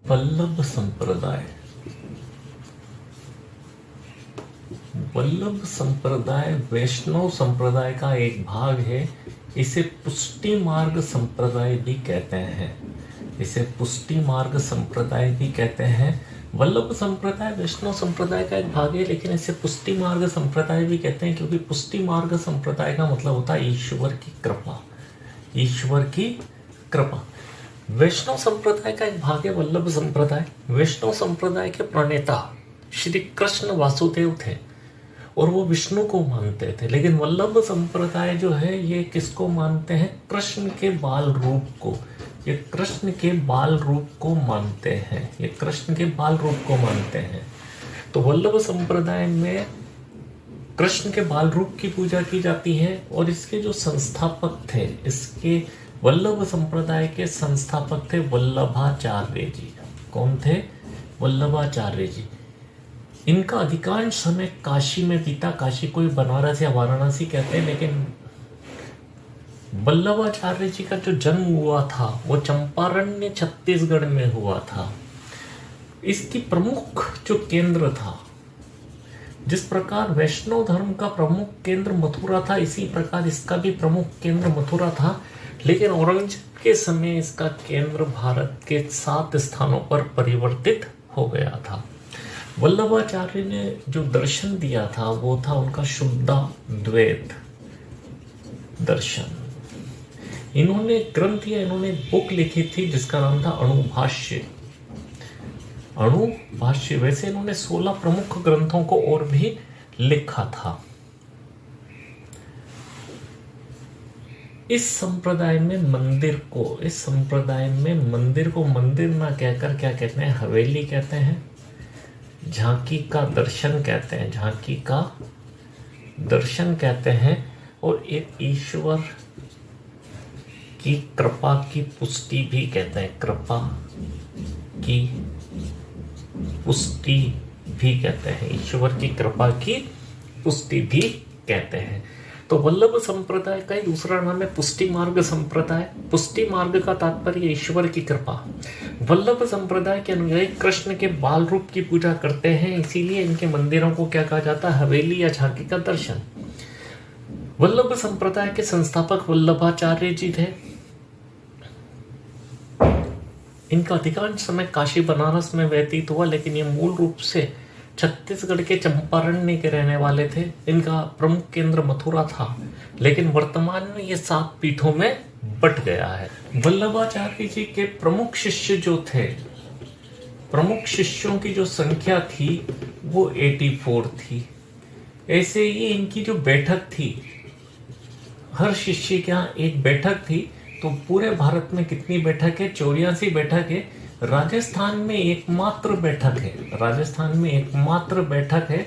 वल्लभ संप्रदाय। वल्लभ संप्रदाय वैष्णव संप्रदाय का एक भाग है। इसे पुष्टि मार्ग संप्रदाय भी कहते हैं। इसे पुष्टि मार्ग संप्रदाय भी कहते हैं। वल्लभ संप्रदाय वैष्णव संप्रदाय का एक भाग है, लेकिन इसे पुष्टि मार्ग संप्रदाय भी कहते हैं, क्योंकि पुष्टि मार्ग संप्रदाय का मतलब होता है ईश्वर की कृपा। ईश्वर की कृपा। वैष्णव संप्रदाय का एक भाग है वल्लभ संप्रदाय। वैष्णव संप्रदाय के प्रणेता श्री कृष्ण वासुदेव थे और वो विष्णु को मानते थे, लेकिन वल्लभ संप्रदाय जो है ये किसको मानते हैं? कृष्ण के बाल रूप को। ये कृष्ण के बाल रूप को मानते हैं। ये कृष्ण के बाल रूप को मानते हैं। तो वल्लभ संप्रदाय में कृष्ण के बाल रूप की पूजा की जाती है। और इसके जो संस्थापक थे, इसके वल्लभ संप्रदाय के संस्थापक थे वल्लभाचार्य जी। कौन थे? वल्लभाचार्य जी। इनका अधिकांश समय काशी में बीता। काशी कोई बनारस या वाराणसी कहते हैं, लेकिन वल्लभाचार्य जी का जो जन्म हुआ था वो चंपारण्य छत्तीसगढ़ में हुआ था। इसकी प्रमुख जो केंद्र था, जिस प्रकार वैष्णव धर्म का प्रमुख केंद्र मथुरा था, इसी प्रकार इसका भी प्रमुख केंद्र मथुरा था। लेकिन औरंगजेब के समय इसका केंद्र भारत के 7 स्थानों पर परिवर्तित हो गया था। वल्लभाचार्य ने जो दर्शन दिया था वो था उनका शुद्धाद्वैत दर्शन। इन्होंने ग्रंथ या इन्होंने बुक लिखी थी जिसका नाम था अणुभाष्य। अणुभाष्य। वैसे इन्होंने 16 प्रमुख ग्रंथों को और भी लिखा था। इस संप्रदाय में मंदिर को मंदिर ना कहकर क्या कहते हैं? हवेली कहते हैं। झांकी का दर्शन कहते हैं। झांकी का दर्शन कहते हैं। और एक ईश्वर की कृपा की पुष्टि भी कहते हैं। कृपा की पुष्टि भी कहते हैं। ईश्वर की कृपा की पुष्टि भी कहते हैं। तो वल्लभ संप्रदाय का ही दूसरा नाम है पुष्टि मार्ग संप्रदाय। पुष्टि मार्ग का तात्पर्य ईश्वर की कृपा। वल्लभ संप्रदाय के अनुयायी कृष्ण के बाल रूप की पूजा करते हैं, इसीलिए इनके मंदिरों को क्या कहा जाता है? हवेली या झांकी का दर्शन। वल्लभ संप्रदाय के संस्थापक वल्लभाचार्य जी थे। इनका अधिकांश समय काशी बनारस में व्यतीत हुआ, लेकिन ये मूल रूप से छत्तीसगढ़ के चंपारण्य के रहने वाले थे। इनका प्रमुख केंद्र मथुरा था, लेकिन वर्तमान में ये 7 पीठों में बट गया है। वल्लभाचार्य जी के प्रमुख शिष्य जो थे, प्रमुख शिष्यों की जो संख्या थी वो 84 थी। ऐसे ही इनकी जो बैठक थी, हर शिष्य के यहाँ एक बैठक थी। तो पूरे भारत में कितनी बैठक है? 84 बैठक है। राजस्थान में एकमात्र बैठक है। राजस्थान में एकमात्र बैठक है।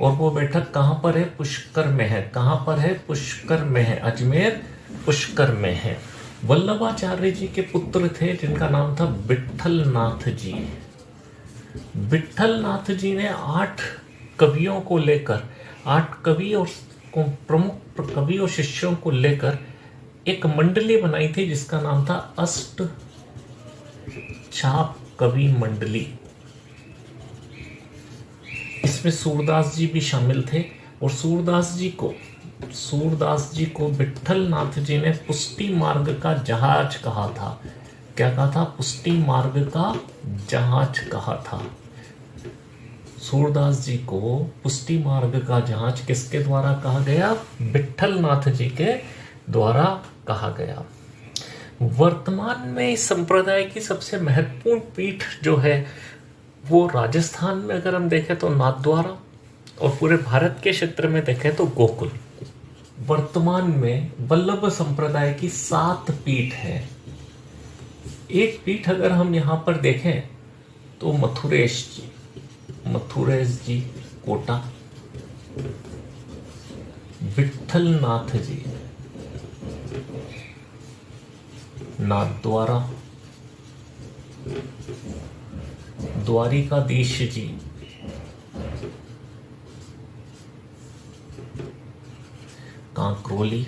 और वो बैठक कहाँ पर है? पुष्कर में है। कहाँ पर है? पुष्कर में है। अजमेर पुष्कर में है। वल्लभाचार्य जी के पुत्र थे जिनका नाम था विट्ठल नाथ जी। विट्ठल नाथ जी ने 8 कवियों को लेकर, 8 कवि और प्रमुख कवि और शिष्यों को लेकर एक मंडली बनाई थी जिसका नाम था अष्ट छाप कवि मंडली। इसमें सूरदास जी भी शामिल थे। और सूरदास जी को विट्ठल नाथ जी ने पुष्टि मार्ग का जहाज कहा था। क्या कहा था? पुष्टि मार्ग का जहाज कहा था। सूरदास जी को पुष्टि मार्ग का जहाज किसके द्वारा कहा गया? विट्ठल नाथ जी के द्वारा कहा गया। वर्तमान में इस संप्रदाय की सबसे महत्वपूर्ण पीठ जो है वो राजस्थान में अगर हम देखें तो नाथद्वारा, और पूरे भारत के क्षेत्र में देखें तो गोकुल। वर्तमान में वल्लभ संप्रदाय की 7 पीठ है। एक पीठ अगर हम यहाँ पर देखें तो मथुरेश जी कोटा, विट्ठल नाथ जी नाथद्वारा, द्वारिकाधीश जी कांकरोली,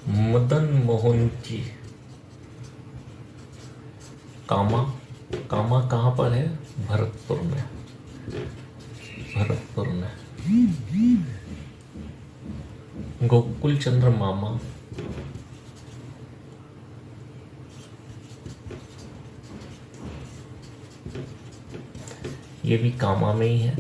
मदन मोहन जी कामा, कामा कहाँ पर है? भरतपुर में, भरतपुर में। गोकुल चंद्र मामा, ये भी कामा में ही है।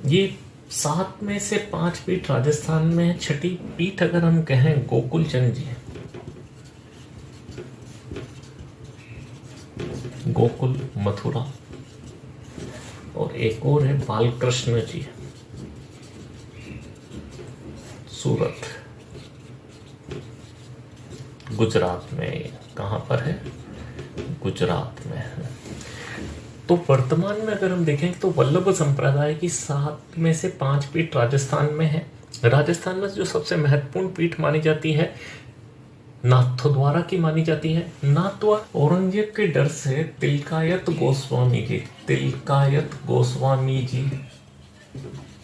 ये 7 में से 5 पीठ राजस्थान में है। छठी पीठ अगर हम कहें गोकुल चंद जी, गोकुल मथुरा, और एक और है बालकृष्ण जी, सूरत, गुजरात में। कहां पर है? गुजरात में है। तो वर्तमान में अगर हम देखें तो वल्लभ संप्रदाय की 7 में से 5 पीठ राजस्थान में है। राजस्थान में जो सबसे महत्वपूर्ण पीठ मानी जाती है नाथद्वारा की मानी जाती है। नाथद्वारा औरंगजेब के डर से तिलकायत गोस्वामी जी, तिलकायत गोस्वामी जी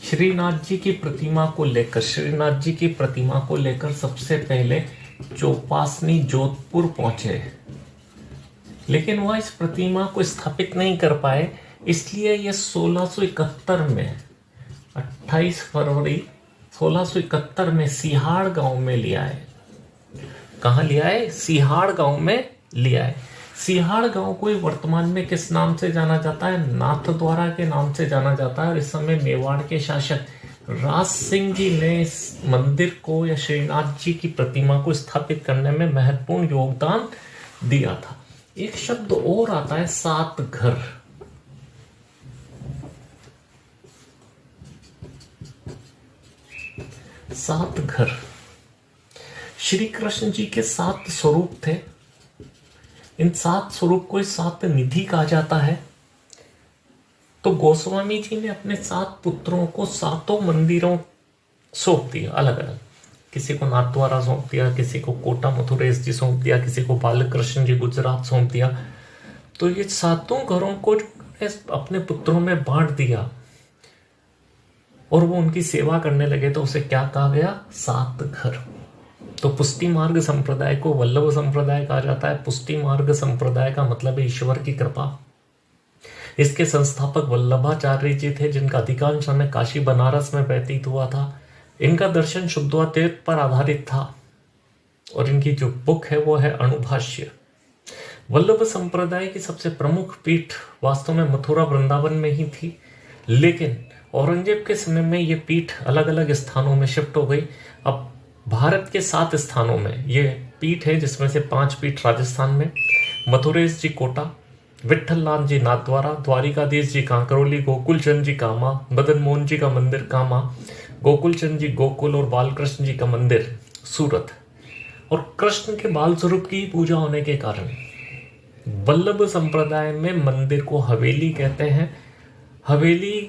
श्रीनाथ जी की प्रतिमा को लेकर, श्रीनाथ जी की प्रतिमा को लेकर सबसे पहले चौपासनी जोधपुर पहुंचे, लेकिन वह इस प्रतिमा को स्थापित नहीं कर पाए। इसलिए यह 1671 में, 28 फरवरी 1671 में सिहाड़ गांव में लिया है। कहाँ लिया है? सिहाड़ गांव में लिया है। सिहाड़ गांव को वर्तमान में किस नाम से जाना जाता है? नाथद्वारा के नाम से जाना जाता है। और इस समय मेवाड़ के शासक राज सिंह जी ने इस मंदिर को या श्रीनाथ जी की प्रतिमा को स्थापित करने में महत्वपूर्ण योगदान दिया था। एक शब्द और आता है सात घर। सात घर, श्री कृष्ण जी के 7 स्वरूप थे। इन 7 स्वरूप को 7 निधि कहा जाता है। तो गोस्वामी जी ने अपने 7 पुत्रों को 7 मंदिरों सौंप दिया, अलग अलग। किसी को नाथद्वारा सौंप दिया, किसी को कोटा मथुरेश जी सौंप दिया, किसी को बालकृष्ण जी गुजरात सौंप दिया। तो ये 7 घरों को अपने पुत्रों में बांट दिया और वो उनकी सेवा करने लगे। तो उसे क्या कहा गया? 7 घर। तो पुष्टि मार्ग संप्रदाय को वल्लभ संप्रदाय कहा जाता है। पुष्टि मार्ग संप्रदाय का मतलब है ईश्वर की कृपा। इसके संस्थापक वल्लभाचार्य जी थे, जिनका अधिकांश समय काशी बनारस में व्यतीत हुआ था। इनका दर्शन शुद्धोद्वैत पर आधारित था और इनकी जो बुक है वो है अणुभाष्य। वल्लभ संप्रदाय की सबसे प्रमुख पीठ वास्तव में मथुरा वृंदावन में ही थी, लेकिन औरंगजेब के समय में ये पीठ अलग अलग स्थानों में शिफ्ट हो गई। अब भारत के 7 स्थानों में ये पीठ है, जिसमें से 5 पीठ राजस्थान में, मथुरेश जी कोटा, विठल लाल जी नाथद्वारा, द्वारिकाधीश जी कांकरोली, गोकुल चंद जी कामा, मदन मोहन जी का मंदिर कामा, गोकुल चंद जी गोकुल और बालकृष्ण जी का मंदिर सूरत। और कृष्ण के बाल स्वरूप की पूजा होने के कारण वल्लभ संप्रदाय में मंदिर को हवेली कहते हैं। हवेली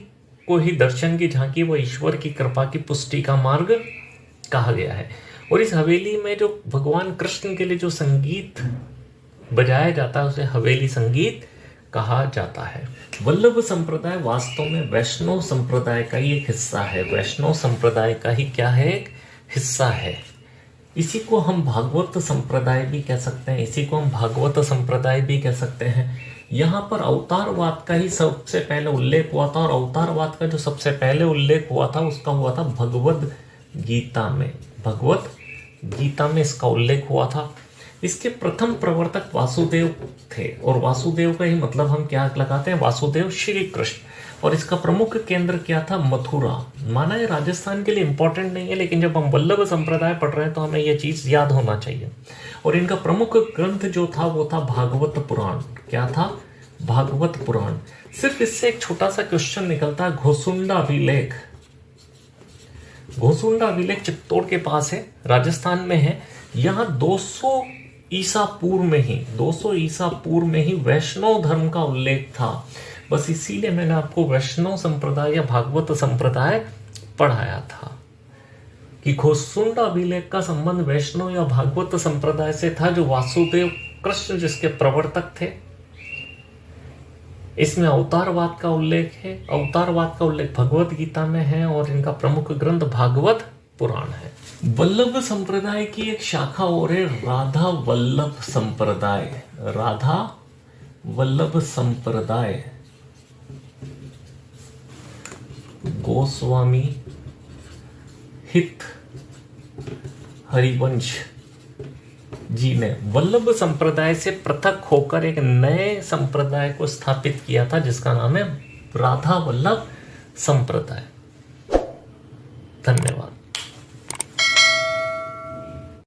को ही दर्शन की झांकी व ईश्वर की कृपा की पुष्टि का मार्ग कहा गया है। और इस हवेली में जो भगवान कृष्ण के लिए जो संगीत बजाया जाता है उसे हवेली संगीत कहा जाता है। वल्लभ संप्रदाय वास्तव में वैष्णव संप्रदाय का ही एक हिस्सा है। वैष्णव संप्रदाय का ही क्या है? एक हिस्सा है। इसी को हम भागवत संप्रदाय भी कह सकते हैं, इसी को हम भागवत संप्रदाय भी कह सकते हैं। यहाँ पर अवतारवाद का ही सबसे पहले उल्लेख हुआ था, और अवतारवाद का जो सबसे पहले उल्लेख हुआ था उसका हुआ था भगवद गीता में। भगवत गीता में इसका उल्लेख हुआ था। इसके प्रथम प्रवर्तक वासुदेव थे, और वासुदेव का ही मतलब हम क्या लगाते हैं? वासुदेव श्री कृष्ण। और इसका प्रमुख केंद्र क्या था? मथुरा। माना है राजस्थान के लिए इंपॉर्टेंट नहीं है, लेकिन जब हम वल्लभ संप्रदाय पढ़ रहे हैं तो हमें यह चीज याद होना चाहिए। और इनका प्रमुख ग्रंथ जो था वो था भागवत पुराण। क्या था? भागवत पुराण। सिर्फ इससे एक छोटा सा क्वेश्चन निकलता है, घोसुंडा अभिलेख। घोसुंडा अभिलेख चित्तौड़ के पास है, राजस्थान में है। यहाँ 200 ईसा पूर्व में ही 200 ईसा पूर्व में ही वैष्णव धर्म का उल्लेख था। बस इसीलिए मैंने आपको वैष्णव संप्रदाय या भागवत संप्रदाय पढ़ाया था कि घोसुंडा अभिलेख का संबंध वैष्णव या भागवत संप्रदाय से था, जो वासुदेव कृष्ण जिसके प्रवर्तक थे। इसमें अवतारवाद का उल्लेख है। अवतारवाद का उल्लेख भगवत गीता में है और इनका प्रमुख ग्रंथ भागवत पुराण है। वल्लभ संप्रदाय की एक शाखा और है राधा वल्लभ संप्रदाय। राधा वल्लभ संप्रदाय गोस्वामी हित हरिवंश जी ने वल्लभ संप्रदाय से पृथक होकर एक नए संप्रदाय को स्थापित किया था जिसका नाम है राधा वल्लभ संप्रदाय। धन्यवाद।